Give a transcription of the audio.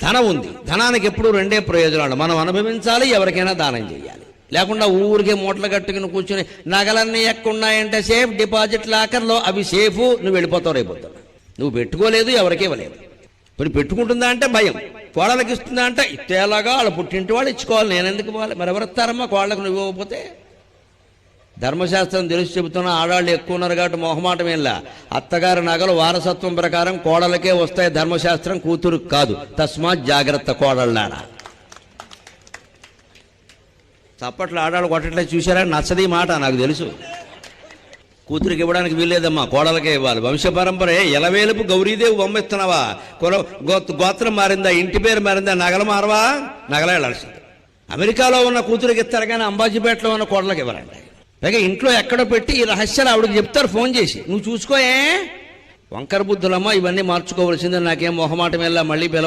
ధనం ఉంది, ధనానికి ఎప్పుడు రెండే ప్రయోజనాలు: మనం అనుభవించాలి, ఎవరికైనా దానం చేయాలి. లేకుండా ఊరికే మూటలు కట్టుకుని కూర్చుని నగలన్నీ ఎక్కున్నాయంటే సేఫ్ డిపాజిట్ లాకర్లో, అవి సేఫ్, నువ్వు వెళ్ళిపోతావు రేపొద్దున. నువ్వు పెట్టుకోలేదు, ఎవరికీ ఇవ్వలేదు. ఇప్పుడు పెట్టుకుంటుందా అంటే భయం, కోడలకి ఇస్తుందా అంటే ఇట్టేలాగా వాళ్ళ పుట్టింటి వాళ్ళు ఇచ్చుకోవాలి, నేను ఎందుకు ఇవ్వాలి, మరి ఎవరిస్తారమ్మా కోళ్ళకు నువ్వు ఇవ్వకపోతే? ధర్మశాస్త్రం తెలిసి చెబుతున్న ఆడాళ్ళు ఎక్కువ ఉన్నారు కాబట్టి మొహమాటం ఏంలా. అత్తగారి నగలు వారసత్వం ప్రకారం కోడలకే వస్తాయి, ధర్మశాస్త్రం కూతురుకు కాదు. తస్మాత్ జాగ్రత్త కోడళ్ళారా. తప్పట్లో ఆడాళ్ళు కొట్టట్లే చూసారా, నచ్చది మాట నాకు తెలుసు. కూతురికి ఇవ్వడానికి వీల్లేదమ్మా, కోడలకే ఇవ్వాలి. వంశ పరంపరే ఎలవేలుపు గౌరీదేవి బొమ్మిస్తున్నావా? గోత్రం మారిందా, ఇంటి పేరు మారిందా, నగలు మారవా? నగలే వెళ్ళాల్సింది. అమెరికాలో ఉన్న కూతురికి ఇస్తారు కానీ అంబాజీపేటలో ఉన్న కోడలకి ఇవ్వరండి. పైగా ఇంట్లో ఎక్కడో పెట్టి ఈ రహస్యాలు ఆవిడకి చెప్తారు ఫోన్ చేసి, నువ్వు చూసుకోయే. వంకర బుద్ధులమ్మా, ఇవన్నీ మార్చుకోవాల్సిందే. నాకేం మొహమాటం వెళ్ళా మళ్ళీ